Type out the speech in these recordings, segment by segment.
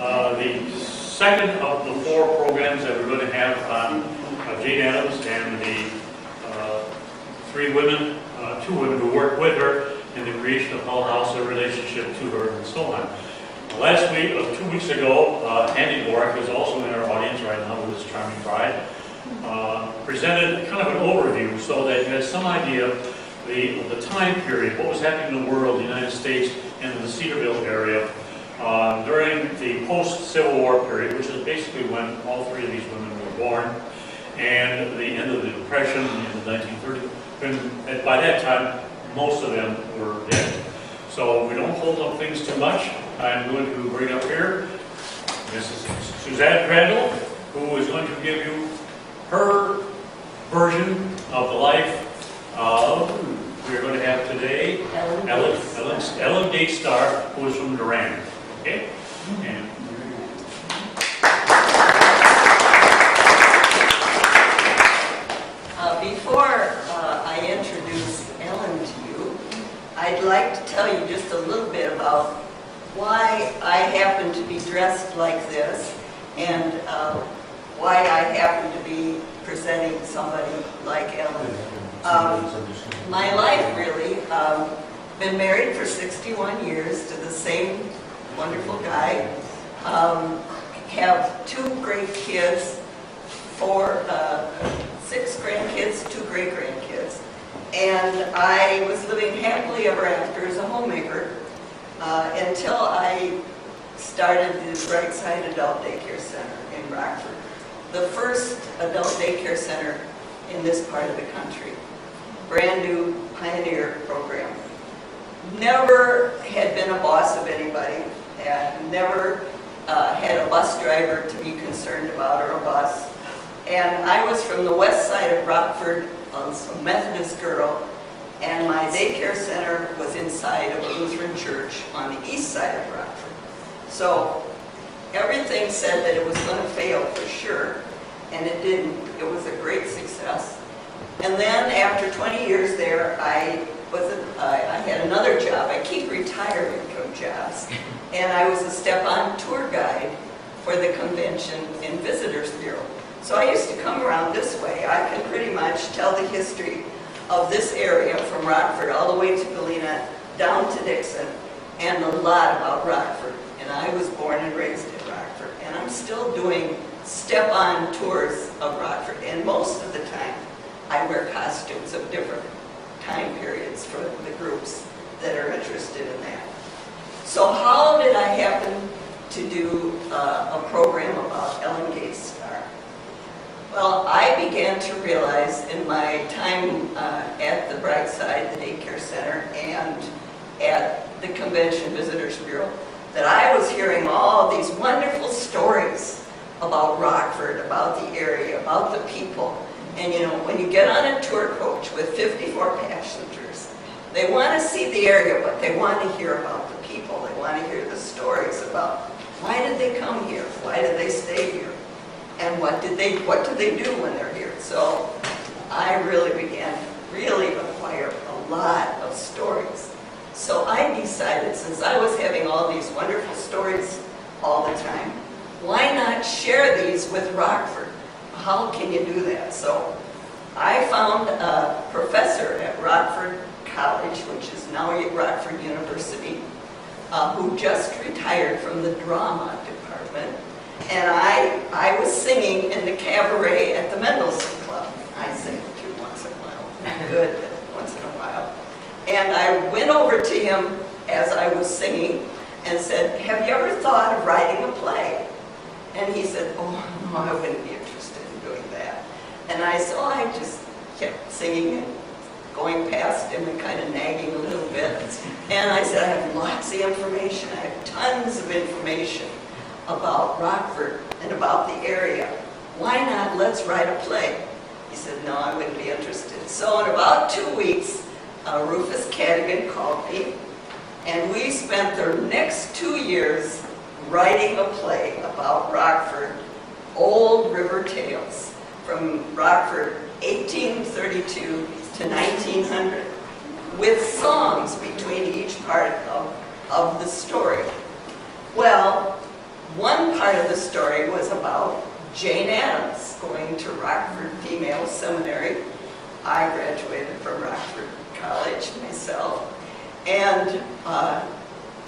The second of the four programs that we're going to have on Jane Addams and the three women, two women who worked with her in the creation of Hull House, their relationship to her, and so on. Last week, 2 weeks ago, Andy Warwick, who's also in our audience right now with his charming bride, presented kind of an overview so that you had some idea of the time period, what was happening in the world, the United States, and in the Cedarville area during the post-Civil War period, which is basically when all three of these women were born, and the end of the Depression in the 1930s. And by that time, most of them were dead. So we don't hold up things too much. I'm going to bring up here Mrs. Suzanne Crandall, who is going to give you her version of the life we're going to have today, Ellen Gates Starr, who is from Durand. Okay? And before I introduce Ellen to you, I'd like to tell you just a little bit about why I happen to be dressed like this and why I happen to be presenting somebody like Ellen. My life really, been married for 61 years to the same wonderful guy, have 2 great kids, 6 grandkids, 2 great-grandkids, and I was living happily ever after as a homemaker until I started the Brightside Adult Daycare Center in Rockford, the first adult daycare center in this part of the country. Brand new pioneer program. Never had been a boss of anybody, and never had a bus driver to be concerned about or a bus. And I was from the west side of Rockford, a Methodist girl, and my daycare center was inside of a Lutheran church on the east side of Rockford. So everything said that it was going to fail for sure, and it didn't. It was a great success. And then after 20 years there, I had another job. I keep retiring from jobs. And I was a step-on tour guide for the convention and visitors bureau. So I used to come around this way. I can pretty much tell the history of this area from Rockford all the way to Galena, down to Dixon, and a lot about Rockford. And I was born and raised in Rockford. And I'm still doing step-on tours of Rockford. And most of the time, I wear costumes of different time periods for the groups that are interested in that. So how did I happen to do a program about Ellen Gates Starr? Well, I began to realize in my time at the Brightside, the daycare center, and at the Convention Visitors Bureau, that I was hearing all these wonderful stories about Rockford, about the area, about the people. And you know, when you get on a tour coach with 54 passengers, they want to see the area, but they want to hear about the people. They want to hear the stories about why did they come here? Why did they stay here? And what do they do when they're here? So I really began to acquire a lot of stories. So I decided, since I was having all these wonderful stories all the time, why not share these with Rockford? How can you do that? So I found a professor at Rockford College, which is now at Rockford University, who just retired from the drama department. And I was singing in the cabaret at the Mendelssohn Club. I sing too once in a while, good once in a while. And I went over to him as I was singing and said, "Have you ever thought of writing a play?" And he said, "Oh, no, I wouldn't be interested in doing that." And I just kept singing and going past him and kind of nagging a little bit. And I said, "I have lots of information. I have tons of information about Rockford and about the area. Why not let's write a play?" He said, "No, I wouldn't be interested." So in about 2 weeks, Rufus Cadigan called me, and we spent the next 2 years writing a play about Rockford, Old River Tales, from Rockford 1832 to 1900, with songs between each part of the story. Well, One part of the story was about Jane Addams going to Rockford Female Seminary. I graduated from Rockford College myself. And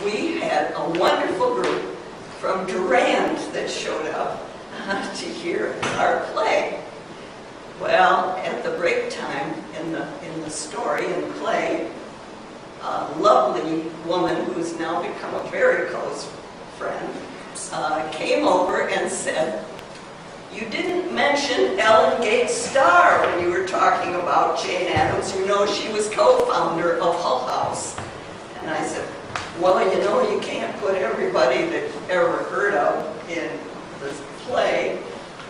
we had a wonderful group from Durand that showed up to hear our play. Well, at the break time in the story, in the play, a lovely woman who's now become a very close friend came over and said, "You didn't mention Ellen Gates Starr when you were talking about Jane Addams. You know, she was co-founder of Hull House." And I said, "Well, you know, you can't put everybody that you've ever heard of in this play,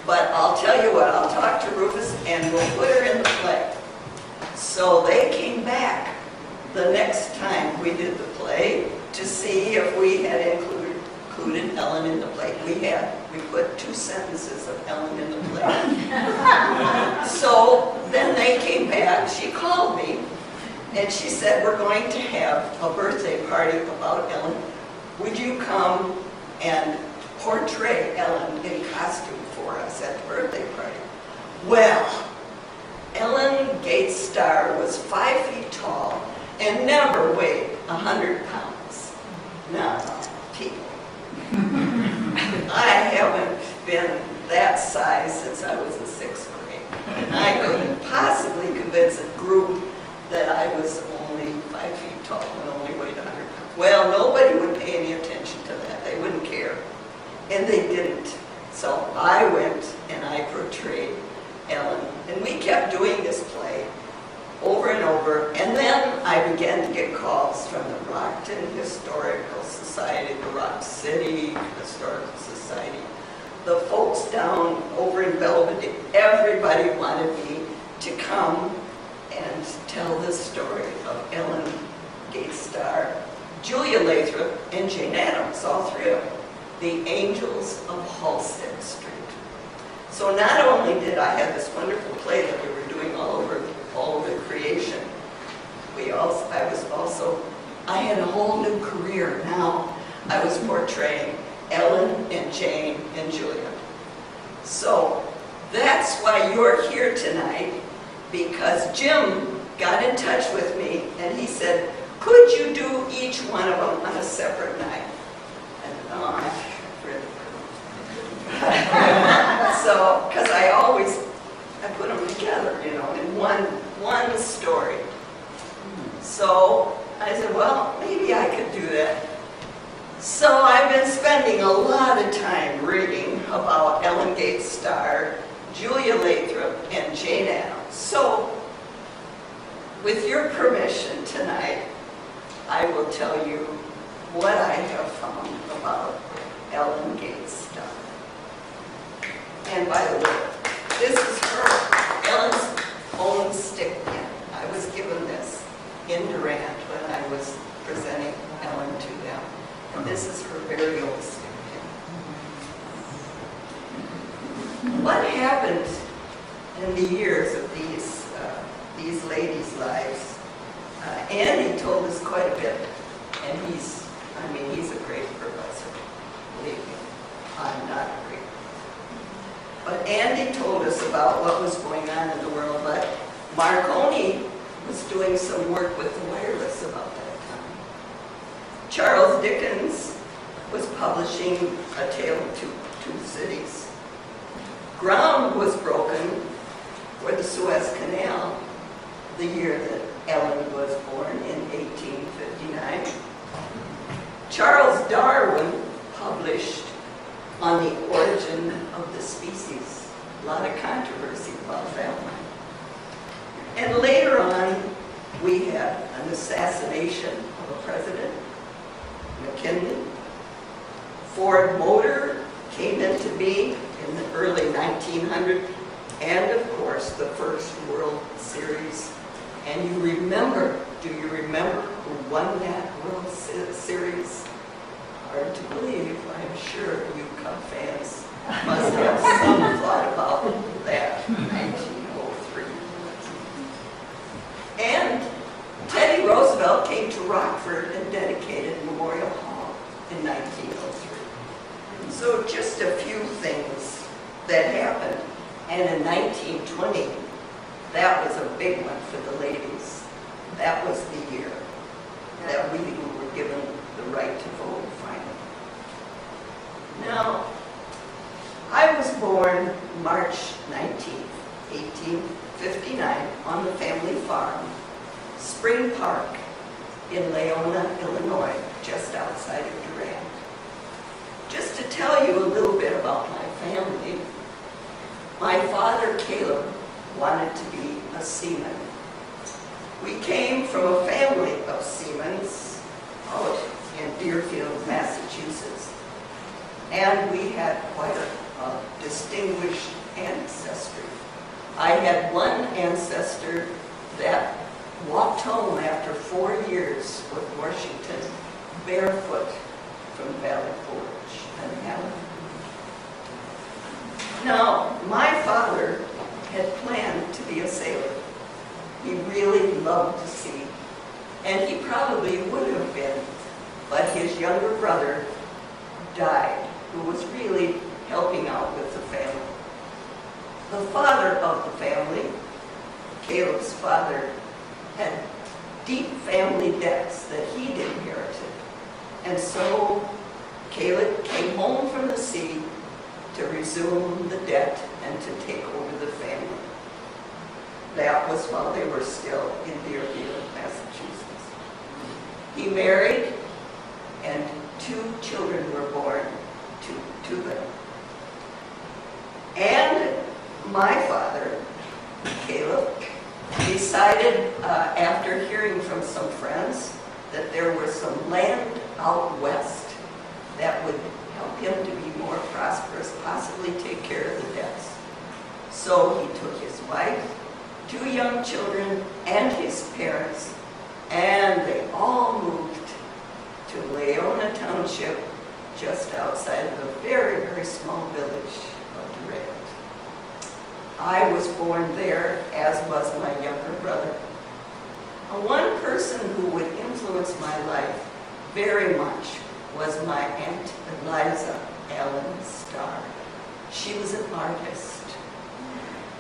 but I'll tell you what, I'll talk to Rufus and we'll put her in the play." So they came back the next time we did the play to see if we had included Ellen in the play. We had. We put 2 sentences of Ellen in the play. So then they came back. She called me and she said, "We're going to have a birthday party about Ellen. Would you come and portray Ellen in costume for us at the birthday party?" Well, Ellen Gates Starr was 5 feet tall and never weighed 100 pounds. Now, people, I haven't been that size since I was in 6th grade. And I couldn't possibly convince a group that I was only 5 feet tall and only weighed 100 pounds. Well, nobody would pay any attention to that. They wouldn't care. And they didn't. So I went and I portrayed Ellen. And we kept doing this play over and over. And then I began to get calls from the Rockton Historical Society, the Rock City Historical Society, the folks down over in Belvedere. Everybody wanted me to come and tell the story of Ellen Gates Starr, Julia Lathrop, and Jane Addams, all 3 of them, the Angels of Halsted Street. So not only did I have this wonderful play that we were doing all over creation, I had a whole new career now. I was portraying Ellen and Jane and Julia. So that's why you're here tonight, because Jim got in touch with me and he said, "Could you do each one of them on a separate night?" And I really couldn't. So, because I put them together, you know, in one story. So I said, well, maybe I could do that. So I've been spending a lot of time reading about Ellen Gates Starr, Julia Lathrop, and Jane Addams. So, with your permission tonight, I will tell you what I have found about Ellen Gates Starr. And by the way, this is Ellen's own stick pin. I was given this in Durand when I was presenting Ellen to them. And this is her very own stick pin. What happened in the years of these ladies' lives? Andy told us quite a bit, and he's a great professor. Believe me, I'm not a great professor. But Andy told us about what was going on in the world, but Marconi was doing some work with the wireless about that time. Charles Dickens was publishing A Tale of Two Cities. Ground was broken for the Suez Canal the year that Ellen was born in 1859. Charles Darwin published On the Origin of the Species. A lot of controversy about that one. And later on, we had an assassination of a president, McKinley. Ford Motor came into being in the early 1900s, and of course, the first World Series. And do you remember who won that World Series? Hard to believe, I'm sure you Cub fans must have some thought about that, 1903. And Teddy Roosevelt came to Rockford and dedicated Memorial Hall in 1903. So just a few things that happened. And in 1920, that was a big one for the ladies. That was the year that we were given the right to vote finally. Now, I was born March 19th, 1859, on the family farm, Spring Park, in Leona, Illinois, just outside of Durand. Just to tell you a little bit about my family, my father, Caleb, wanted to be a seaman. We came from a family of seamen out in Deerfield, Massachusetts, and we had quite a distinguished ancestry. I had one ancestor that walked home after 4 years with Washington barefoot from Valley Forge and Helen. Now, my father had planned to be a sailor. He really loved the sea, and he probably would have been, but his younger brother died, who was really helping out with the family. The father of the family, Caleb's father, had deep family debts that he'd inherited. And so Caleb came home from the sea to resume the debt and to take over the family. That was while they were still in Deerfield, Massachusetts. He married, and 2 children were born to them. And my father, Caleb, decided after hearing from some friends that there was some land out west that would help him to be more prosperous, possibly take care of the debts. So he took his wife, 2 young children, and his parents, and they all moved to Leona Township, just outside of a very, very small village of Durand. I was born there, as was my younger brother. One person who would influence my life very much was my Aunt Eliza, Ellen Starr. She was an artist.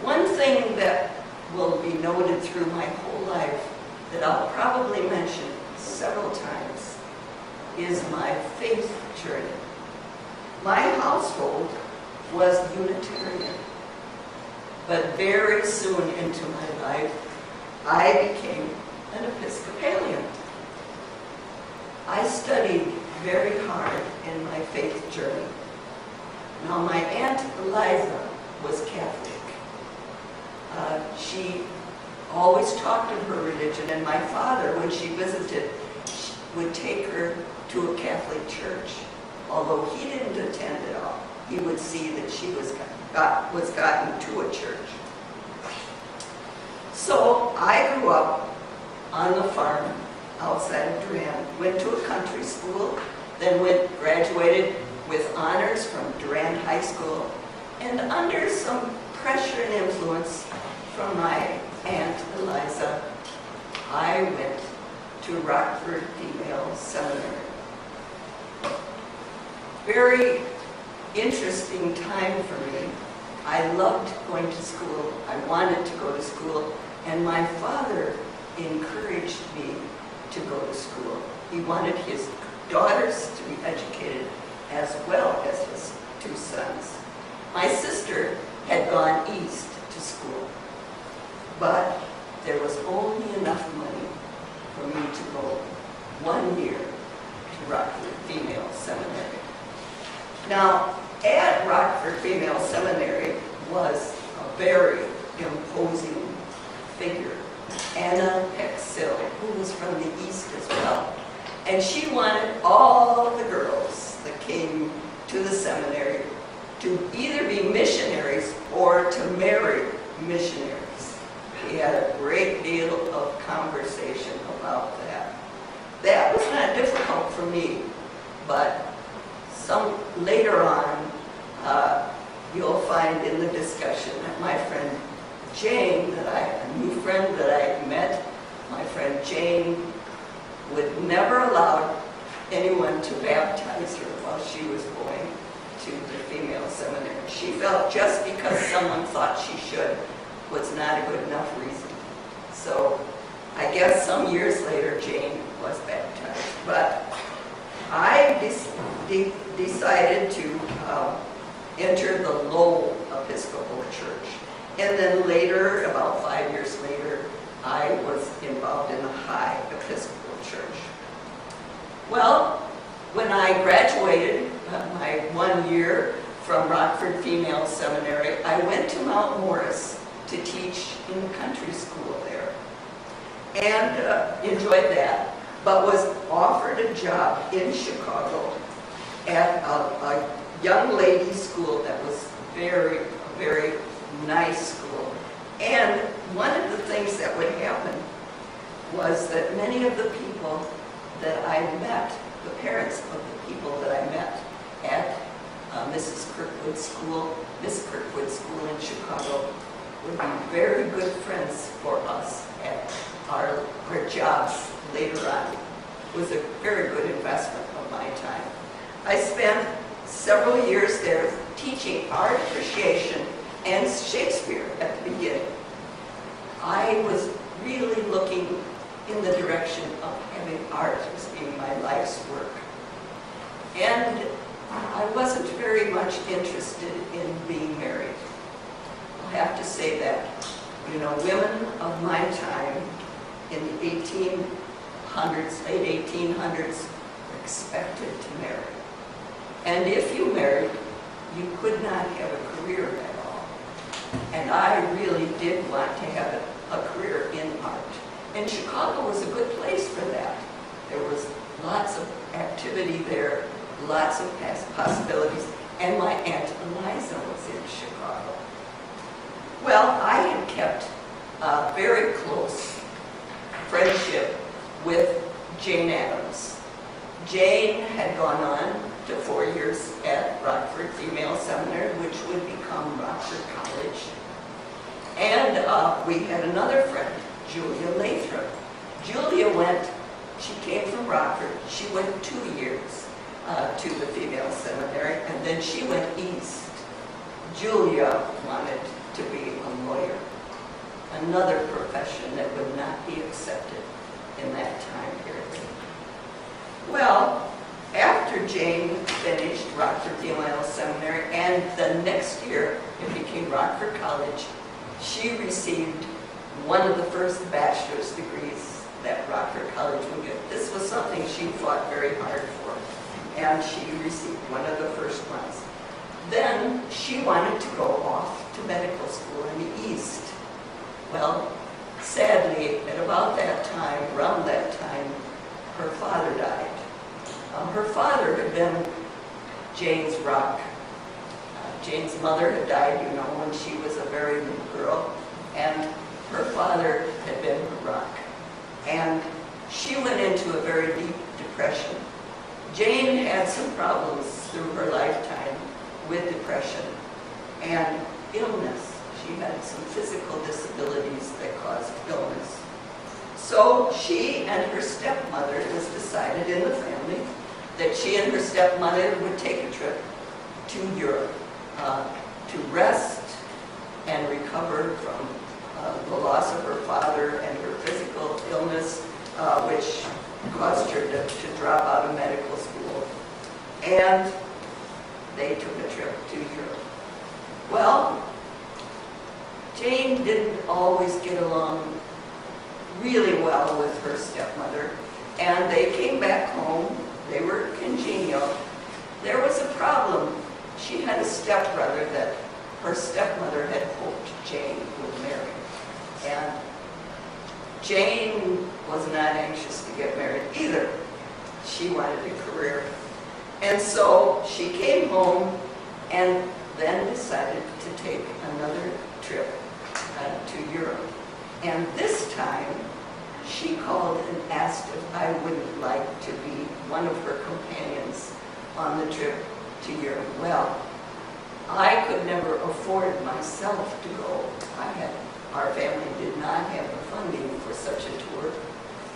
One thing that will be noted through my whole life that I'll probably mention several times is my faith journey. My household was Unitarian, but very soon into my life, I became an Episcopalian. I studied very hard in my faith journey. Now, my Aunt Eliza was Catholic. She always talked of her religion, and my father, when she visited, would take her to a Catholic church. Although he didn't attend at all, he would see that she was gotten to a church. So I grew up on the farm outside of Durand, went to a country school, then graduated with honors from Durand High School, and under some pressure and influence from my Aunt Eliza, I went to Rockford Female Seminary. Very interesting time for me. I loved going to school. I wanted to go to school, and my father encouraged me to go to school. He wanted his daughters to be educated as well as his 2 sons. My sister had gone east to school, but there was only enough money for me to go 1 year to Rockford Female Seminary. Now, at Rockford Female Seminary was a very imposing figure, Anna Pexill, who was from the east as well. And she wanted all the girls that came to the seminary to either be missionaries or to marry missionaries. We had a great deal of conversation about that. That was not difficult for me, but later on, you'll find in the discussion that my friend Jane, a new friend that I met, my friend Jane would never allow anyone to baptize her while she was going to she felt just because someone thought she should was not a good enough reason. So I guess some years later, Jane was baptized. But I decided to enter the Lowell Episcopal Church. And then later, about 5 years later, I was involved in the High Episcopal Church. Well, when I graduated my 1 year from Rockford Female Seminary, I went to Mount Morris to teach in the country school there. And enjoyed that, but was offered a job in Chicago at a young ladies' school that was very, very nice school. And one of the things that would happen was that many of the people that I met, the parents of the people that I met at Miss Kirkwood School in Chicago, would be very good friends for us at our jobs later on. It was a very good investment of my time. I spent several years there teaching art appreciation and Shakespeare at the beginning. I was really looking in the direction of having art as being my life's work. And I wasn't very much interested in being married. I'll have to say that. You know, women of my time in the 1800s, late 1800s, were expected to marry. And if you married, you could not have a career at all. And I really did want to have a career in art. And Chicago was a good place for that. There was lots of activity there, lots of possibilities. And my Aunt Eliza was in Chicago. Well, I had kept a very close friendship with Jane Addams. Jane had gone on to 4 years at Rockford Female Seminary, which would become Rockford College. And we had another friend, Julia Lathrop. Julia she came from Rockford. She went 2 years to the female seminary, and then she went east. Julia wanted to be a lawyer, another profession that would not be accepted in that time period. Well, after Jane finished Rockford Female Seminary, and the next year it became Rockford College, she received one of the first bachelor's degrees that Rockford College would get. This was something she fought very hard for, and she received one of the first ones. Then she wanted to go off to medical school in the East. Well, sadly, at about that time, around that time, her father died. Her father had been Jane's rock. Jane's mother had died, you know, when she was a very little girl, and her father had been her rock. And she went into a very deep depression. Jane had some problems through her lifetime with depression and illness. She had some physical disabilities that caused illness. So she and her stepmother, it was decided in the family that she and her stepmother would take a trip to Europe to rest and recover from the loss of her father and her physical illness, which caused her to drop out of medical school. And they took a trip to Europe. Well, Jane didn't always get along really well with her stepmother, and they came back home. They were congenial. There was a problem. She had a stepbrother that her stepmother had hoped Jane would marry. And Jane was not anxious to get married either. She wanted a career. And so she came home and then decided to take another trip to Europe. And this time, she called and asked if I would like to be one of her companions on the trip to Europe. Well, I could never afford myself to go. Our family did not have the funding for such a tour.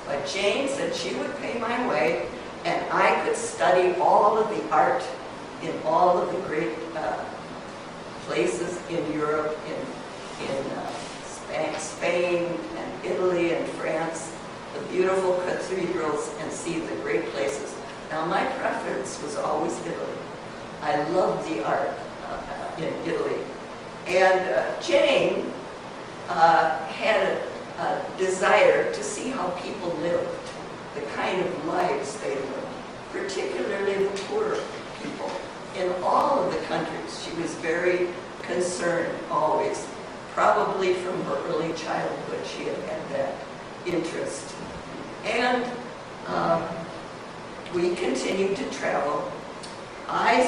But Jane said she would pay my way, and I could study all of the art in all of the great places in Europe, in Spain and Italy and France, the beautiful cathedrals, and see the great places. Now, my preference was always Italy. I loved the art in Italy. And Jane had a desire to see how people lived, the kind of lives they lived, particularly the poor people in all of the countries. She was very concerned always. Probably from her early childhood, she had had that interest. And we continued to travel. I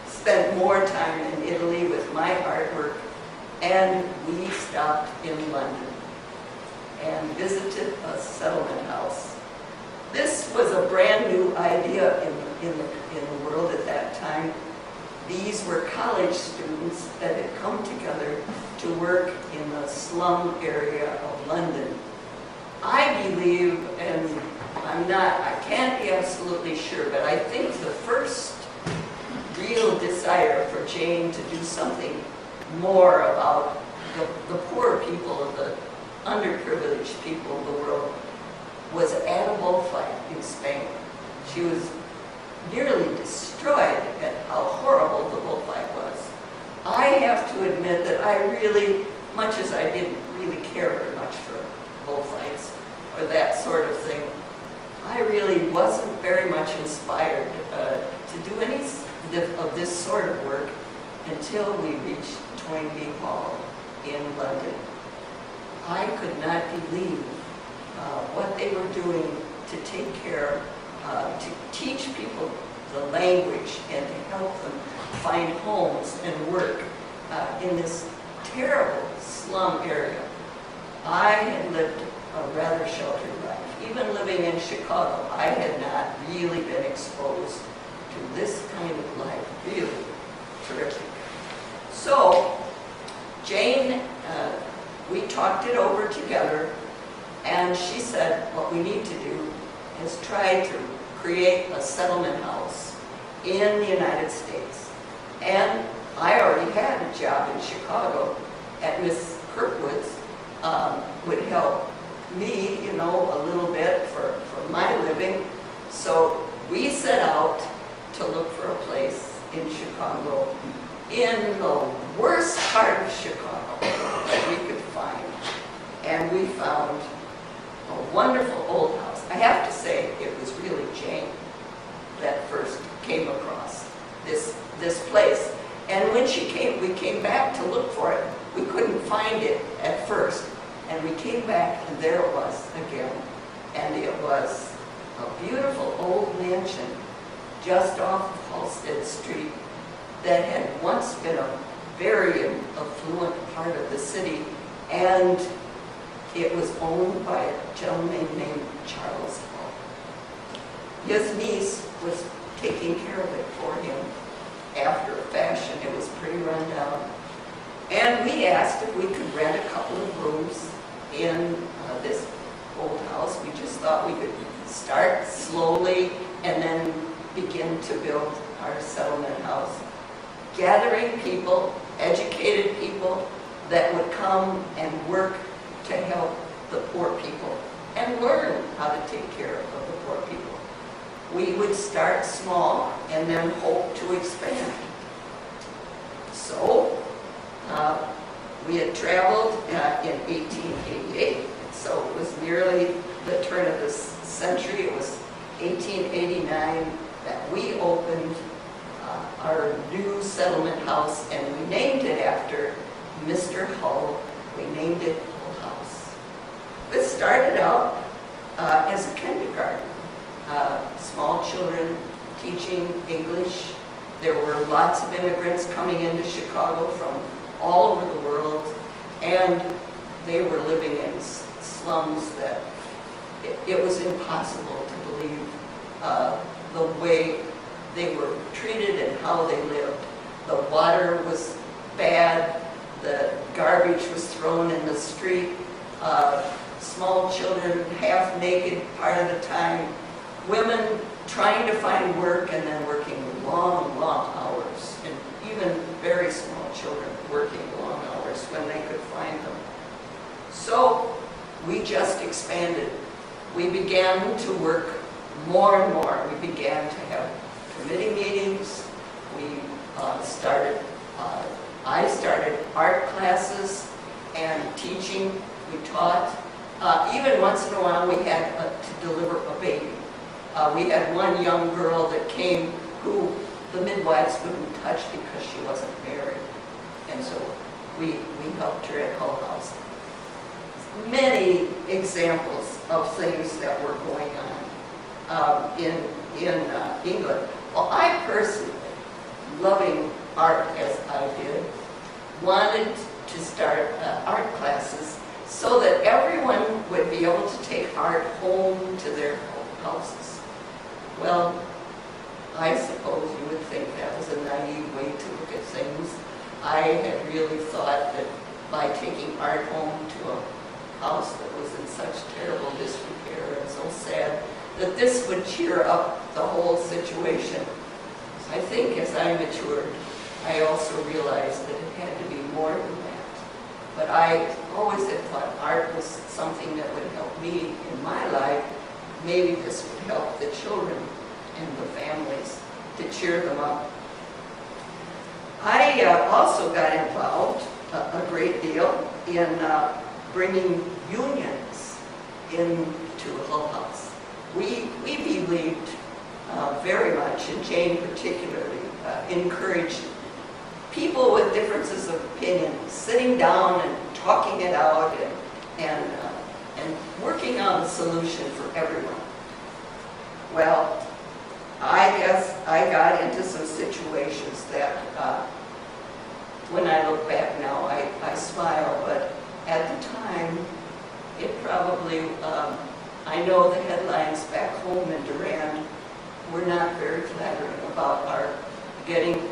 spent more time in Italy with my artwork, and we stopped in London and visited a settlement house. This was a brand new idea in the world at that time. These were college students that had come together to work in the slum area of London. I believe, and I can't be absolutely sure, but I think the first real desire for Jane to do something more about the poor people, the underprivileged people of the world, was at a bullfight in Spain. She was nearly destroyed at how horrible the bullfight was. I have to admit that I really, much as I didn't really care very much for bullfights or that sort of thing, I really wasn't very much inspired to do any of this sort of work until we reached Toynbee Hall in London. I could not believe what they were doing to take care, to teach people the language and to help them find homes and work in this terrible slum area. I had lived a rather sheltered life. Even living in Chicago, I had not really been exposed to this kind of life. Really terrific. So, Jane, we talked it over together, and she said what we need to do is try to create a settlement house in the United States. And I already had a job in Chicago at Miss Kirkwood's, would help me, a little bit for my living. So we set out to look for a place in Chicago, in the worst part of Chicago that we could find. And we found a wonderful old house. I have to say, it was really Jane that first came across this place. And when we came back to look for it, we couldn't find it at first. And we came back, and there it was again. And it was a beautiful old mansion just off of Halsted Street that had once been a very affluent part of the city, and it was owned by a gentleman named Charles Hall. His niece was taking care of it for him after a fashion. It was pretty run down. And we asked if we could rent a couple of rooms in this old house. We just thought we could start slowly and then begin to build our settlement house, gathering people, educated people that would come and work to help the poor people and learn how to take care of the poor people. We would start small and then hope to expand. So we had traveled in 1888, so it was nearly the turn of the century. It was 1889 that we opened our new settlement house, and we named it after Mr. Hull. We named it Hull House. It started out as a kindergarten, small children teaching English. There were lots of immigrants coming into Chicago from all over the world, and they were living in slums that it was impossible to believe the way they were treated and how they lived. The water was bad, the garbage was thrown in the street, small children half naked part of the time, women trying to find work and then working long, long hours, and even very expanded. We began to work more and more. We began to have committee meetings. We I started art classes and teaching. We taught. Even once in a while we had to deliver a baby. We had one young girl that came who the midwives wouldn't touch because she wasn't married. And so we helped her at Hull House. Many examples of things that were going on in England. Well, I personally, loving art as I did, wanted to start art classes so that everyone would be able to take art home to their houses. Well, I suppose you would think that was a naive way to look at things. I had really thought that by taking art home to a house that was in such terrible disrepair and so sad, that this would cheer up the whole situation. I think as I matured, I also realized that it had to be more than that. But I always had thought art was something that would help me in my life. Maybe this would help the children and the families to cheer them up. I also got involved a great deal in bringing unions into Hull House. We believed very much, and Jane particularly, encouraged people with differences of opinion sitting down and talking it out and working on a solution for everyone. Well, I guess I got into some situations that, when I look back now, I smile, but at the time, it probably, I know the headlines back home in Durand were not very flattering about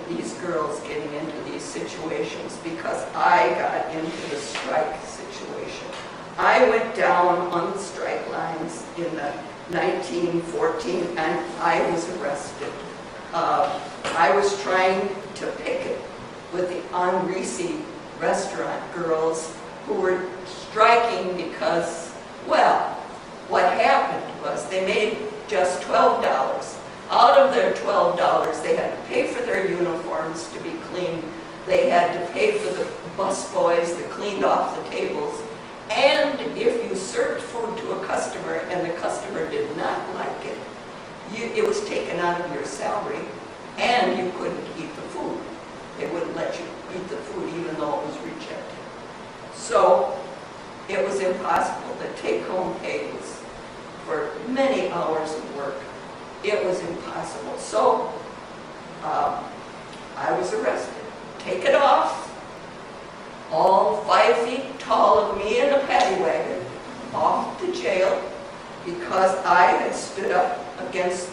these girls getting into these situations, because I got into the strike situation. I went down on the strike lines in 1914 and I was arrested. I was trying to picket with the Henri restaurant girls who were striking because, well, what happened was they made just $12. Out of their $12, they had to pay for their uniforms to be cleaned. They had to pay for the bus boys that cleaned off the tables. And if you served food to a customer and the customer did not like it, it was taken out of your salary and you couldn't eat the food. They wouldn't let you eat the food even though it was rejected. So it was impossible. The take-home pay was for many hours of work. It was impossible. So I was arrested, taken off, all 5 feet tall of me in a paddy wagon, off to jail because I had stood up against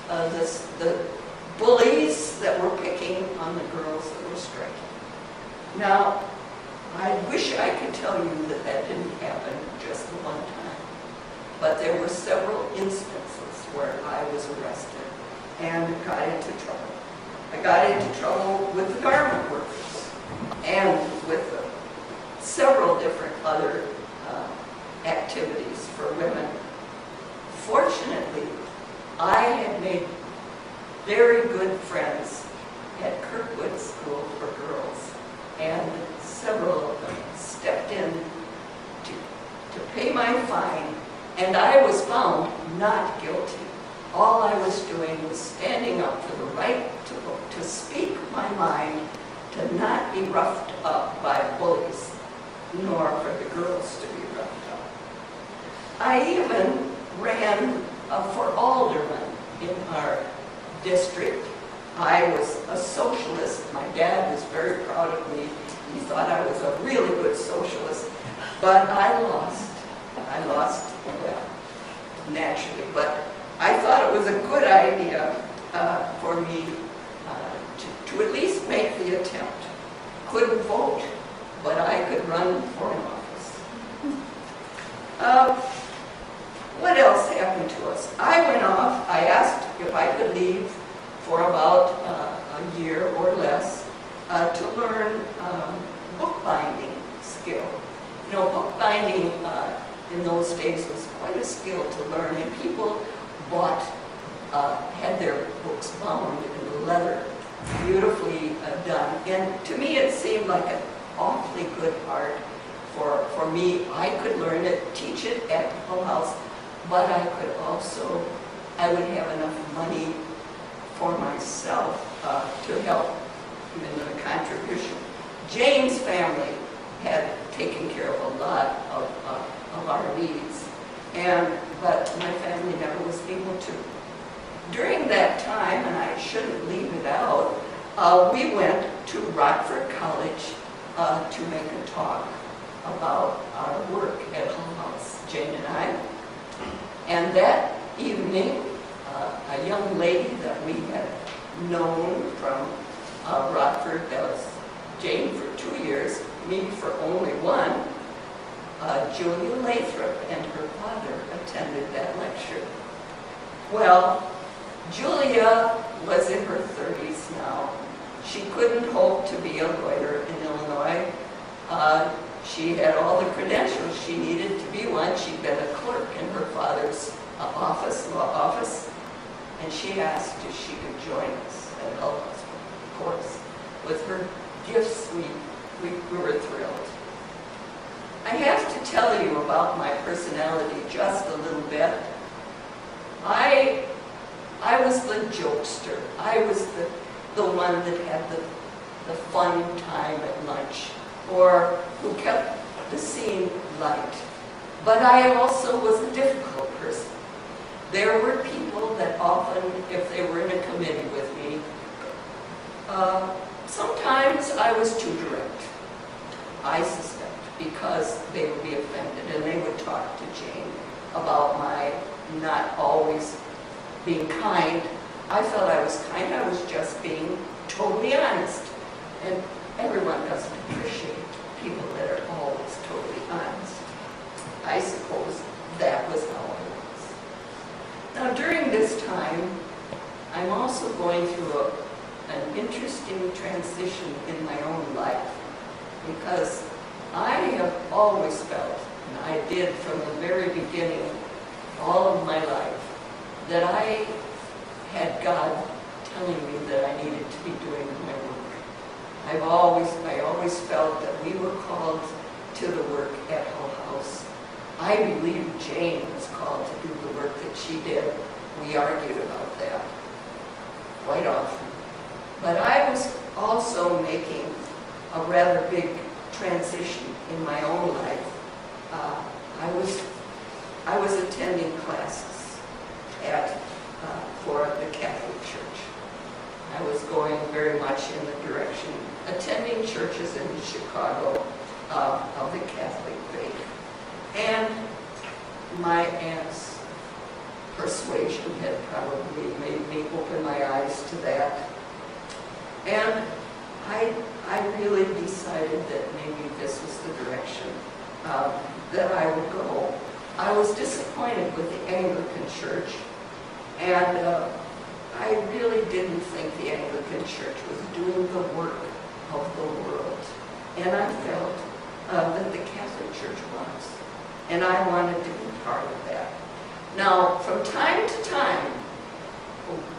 the bullies that were picking on the girls that were striking. Now, I wish I could tell you that that didn't happen just the one time, but there were several instances where I was arrested and got into trouble. I got into trouble with the garment workers and with several different other activities for women. Fortunately, I had made very good friends at Kirkwood School for Girls, and several of them stepped in to pay my fine, and I was found not guilty. All I was doing was standing up for the right to speak my mind, to not be roughed up by bullies, nor for the girls to be roughed up. I even ran for alderman in our district. I was a socialist. My dad was very proud of me. He thought I was a really good socialist, but I lost. I lost, well, naturally, but I thought it was a good idea for me to at least make the attempt. Couldn't vote, but I could run for an office. What else happened to us? I went off. I asked if I could leave for about a year or less to learn bookbinding skill. You know, bookbinding in those days was quite a skill to learn, and people bought, had their books bound in leather, beautifully done. And to me it seemed like an awfully good art for me. I could learn it, teach it at Hull House, but I could also, I would have enough money for myself to help in the contribution. Jane's family had taken care of a lot of our needs, but my family never was able to. During that time, and I shouldn't leave it out, we went to Rockford College to make a talk about our work at Hull House, Jane and I. And that evening, a young lady that we had known from Rockford, that was Jane for 2 years, me for only 1, Julia Lathrop and her father attended that lecture. Well, Julia was in her 30s now. She couldn't hope to be a lawyer in Illinois. She had all the credentials she needed to be one. She'd been a clerk in her father's law office, and she asked if she could join us at Hull House. Of course, with her gifts, we were thrilled. I have to tell you about my personality just a little bit. I was the jokester. I was the one that had the fun time at lunch, or who kept the scene light. But I also was a difficult person. There were people that often, if they were in a committee with me, sometimes I was too direct, I suspect, because they would be offended, and they would talk to Jane about my not always being kind. I felt I was kind, I was just being totally honest. And everyone doesn't appreciate people that are always totally honest. I suppose that was how I was. Now during this time, I'm also going through an interesting transition in my own life, because I have always felt, and I did from the very beginning, all of my life, that I had God telling me that I needed to be doing my work. I always felt that we were called to the work at Hull House. I believe Jane was called to do the work that she did. We argued about that quite often. But I was also making a rather big transition in my own life. I was attending classes for the Catholic Church. I was going very much in the direction, attending churches in Chicago of the Catholic faith. And my aunt's persuasion had probably made me open my eyes to that. And I really decided that maybe this was the direction that I would go. I was disappointed with the Anglican Church, and I really didn't think the Anglican Church was doing the work of the world. And I felt that the Catholic Church was. And I wanted to be part of that. Now, from time to time,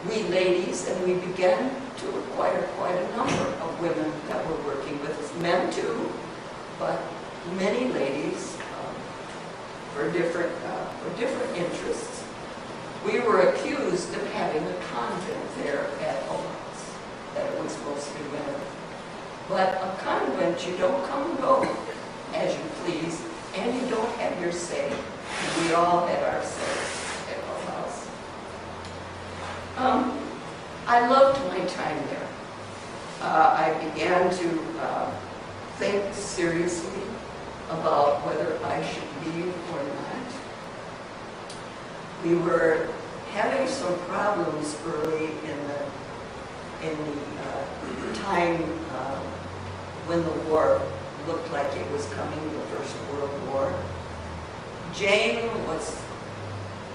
we ladies, and we began to acquire quite a number of women that were working with us, men too, but many ladies for different interests. We were accused of having a convent there at Hull House, that it was mostly women. But a convent, you don't come and go as you please, and you don't have your say. We all had our say at Hull House. I loved my time there. I began to think seriously about whether I should leave or not. We were having some problems early in the time when the war looked like it was coming, the First World War. Jane was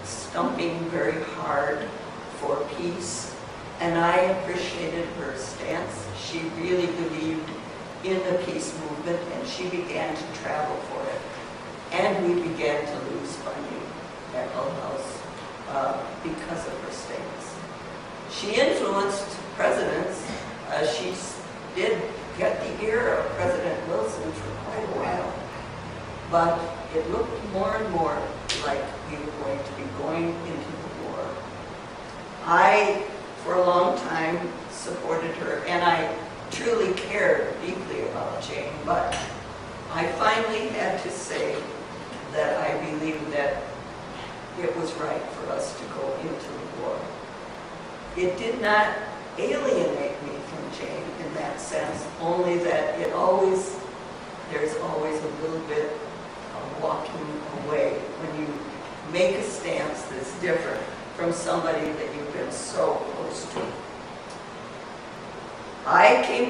stumping very hard for peace, and I appreciated her stance. She really believed in the peace movement, and she began to travel for it. and we began to lose funding at Hull House because of her stance. She influenced presidents. She did get the ear of President Wilson for quite a while, but it looked more and more like we were going to be going into the war. I, for a long time, supported her, and I truly cared deeply about Jane, but I finally had to say that I believed that it was right for us to go into the war. It did not alienate me from Jane in that sense, only that there's always a little bit of walking away when you make a stance that's different from somebody that you've been so close to.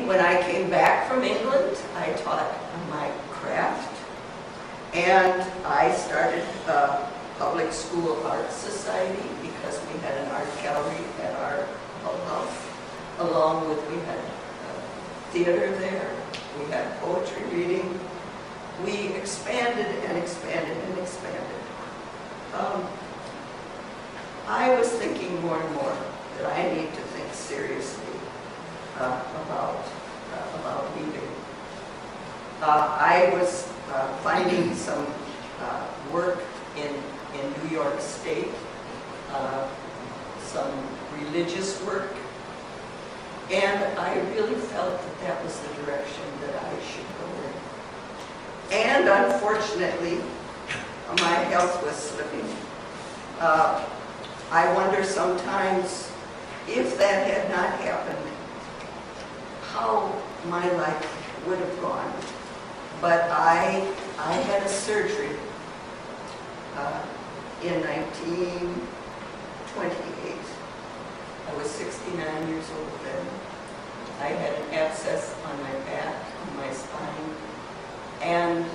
When I came back from England, I taught my craft, and I started a public school art society because we had an art gallery at our Hull House. Along with, we had theater there, we had poetry reading. We expanded and expanded and expanded. I was thinking more and more that I need to think seriously about leaving. I was finding some work in New York State, some religious work, and I really felt that that was the direction that I should go in. And unfortunately, my health was slipping. I wonder sometimes if that had not happened, how my life would have gone. But I had a surgery in 1928. I was 69 years old then. I had an abscess on my back, on my spine, and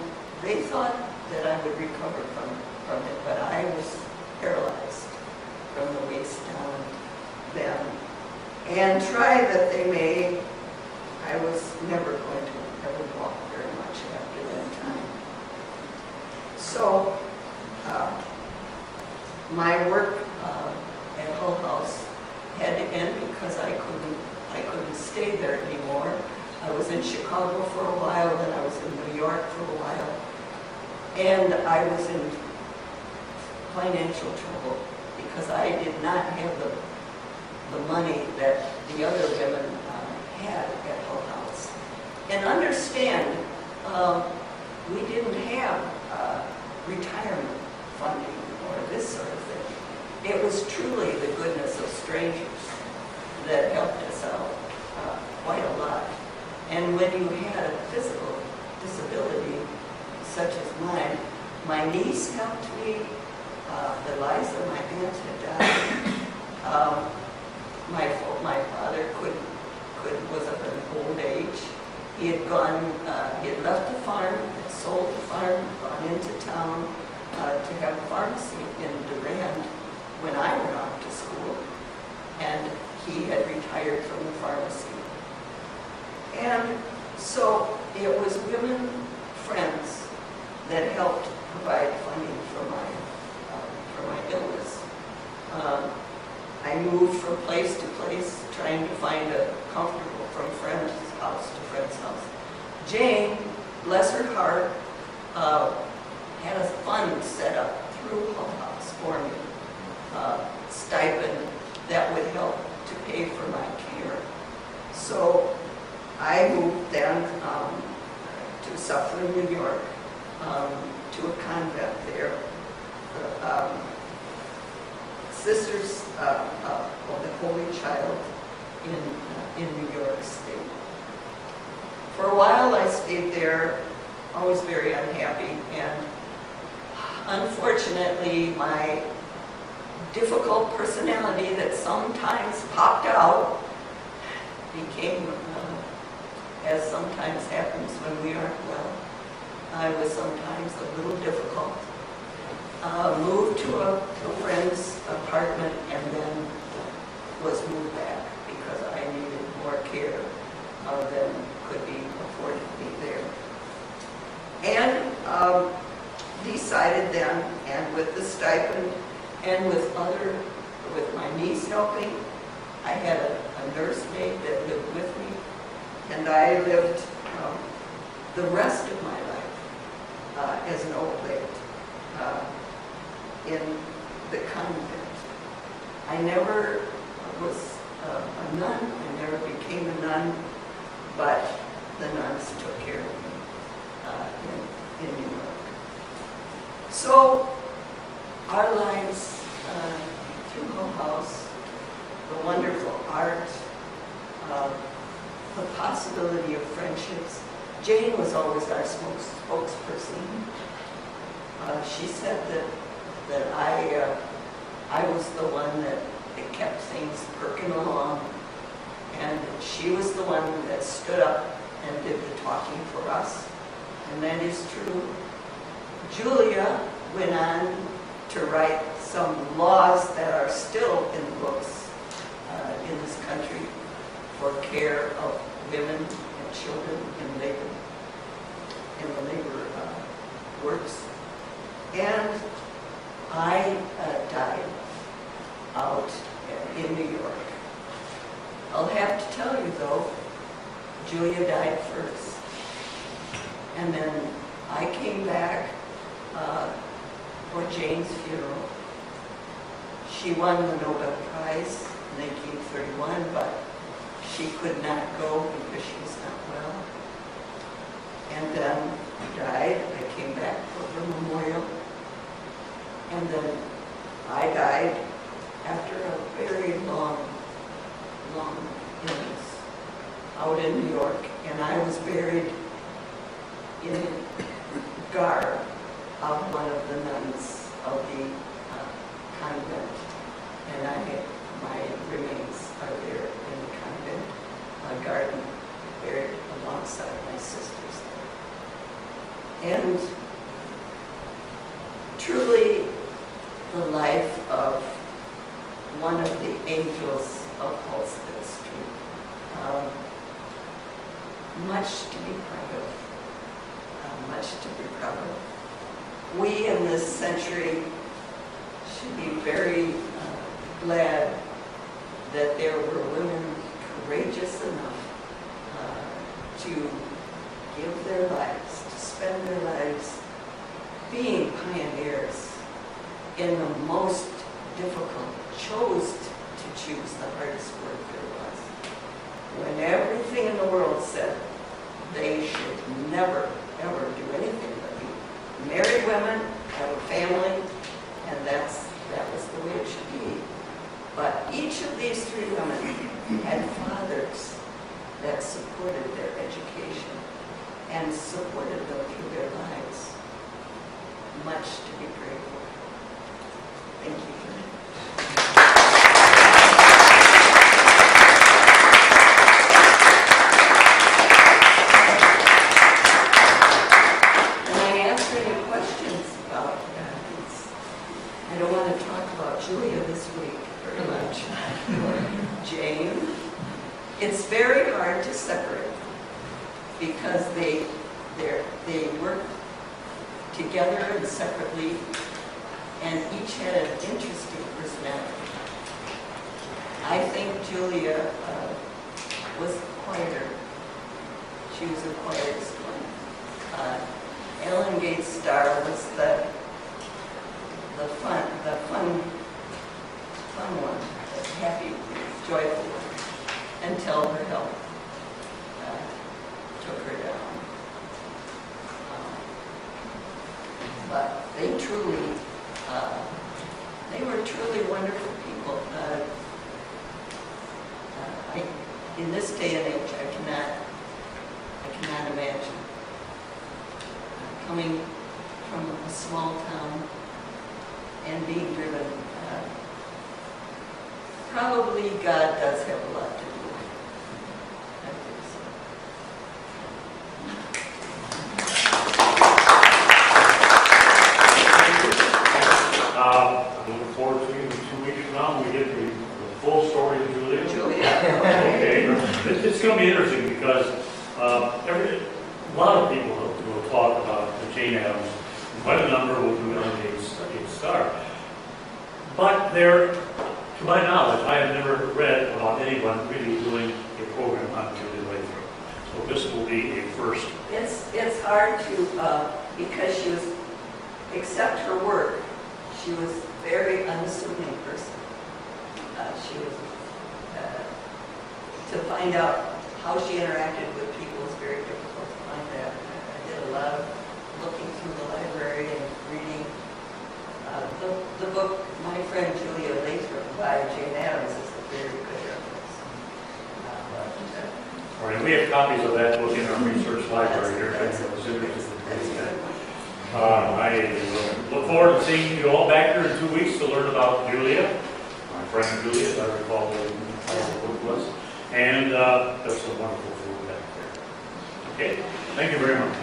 they thought that I would recover from it, but I was paralyzed from the waist down then. And try that they may, I was never going to ever walk very much after that time. So, my work at Hull House had to end because I couldn't stay there anymore. I was in Chicago for a while, then I was in New York for a while, and I was in financial trouble because I did not have the money that the other women had at Hull House. And understand, we didn't have retirement funding or this sort of thing. It was truly the goodness of strangers that helped us out quite a lot. And when you had a physical disability such as mine, my niece helped me, Eliza, my aunt, had died. My father was of an old age. He had left the farm, had sold the farm, gone into town to have a pharmacy in Durand when I went off to school, and he had retired from the pharmacy. And so it was women friends that helped provide funding for my illness. I moved from place to place, trying to find a comfortable from friend's house to friend's house. Jane, bless her heart, had a fund set up through Hull House for me, stipend that would help to pay for my care. So I moved then to Suffolk, New York, to a convent there. Sisters of the Holy Child in New York State. For a while I stayed there, always very unhappy, and unfortunately my difficult personality that sometimes popped out became, as sometimes happens when we aren't well, I was sometimes a little difficult. Moved to a friend's apartment and then was moved back because I needed more care than could be afforded me there. And decided then, and with the stipend, and with my niece helping, I had a nursemaid that lived with me, and I lived the rest of my life as an oblate in the convent. I never was a nun, I never became a nun, but the nuns took care of me in New York. So our lives through Hull House, the wonderful art, the possibility of friendships. Jane was always our spokesperson. She said that I was the one that kept things perking along, and she was the one that stood up and did the talking for us, and that is true. Julia went on to write some laws that are still in the books in this country for care of women and children in the labor works. And I died out in New York. I'll have to tell you though, Julia died first. And then I came back for Jane's funeral. She won the Nobel Prize in 1931, but she could not go because she was not well. And then died. I came back for her memorial. And then I died after a very long illness out in New York. And I was buried in a garb of one of the nuns of the convent. And my remains are there in the convent garden, buried alongside my sisters there. And truly the life of one of the angels of Halstead Street. Much to be proud of. Much to be proud of. We in this century should be very glad that there were women courageous enough to give their lives, to spend their lives being pioneers in the most difficult, chose to choose the hardest work there was. When everything in the world said they should never, ever do anything but be married women, have a family, and that was the way it should be. But each of these three women had fathers that supported their education and supported them through their lives. Much to be grateful for. Thank you. And I answer any questions about these. I don't want to talk about Julia this week very much, or Jane. It's very hard to separate because they work together and separately, and each had an interesting personality. I think Julia was quieter. She was the quietest one. Ellen Gates Starr was the fun one, the happy, joyful one, until her health took her down. But they were truly wonderful people. In this day and age, I cannot imagine coming from a small town and being driven. Probably God does have a lot to do with it. I think so. I'm looking forward to you in 2 weeks from now when we get the full story of Julia. Okay. It's going to be interesting because a lot of people will talk about Jane Addams quite a number will do Ellen Gates Starr. But there, to my knowledge, I have never read about anyone really doing a program on Julia Lathrop. So this will be a first. It's hard to, because she was, except her work, she was a very unassuming person. She was, to find out how she interacted with people was very difficult to find that. I did a lot of looking through the library and reading. The book, My Friend Julia Lathrop by Jane Addams, is a very good reference. All right, we have copies of that book in our research library here. That's a Consider it. good one. I look forward to seeing you all back here in 2 weeks to learn about Julia, my friend Julia, as I recall what the book was. And there's some wonderful food back there. Okay, thank you very much.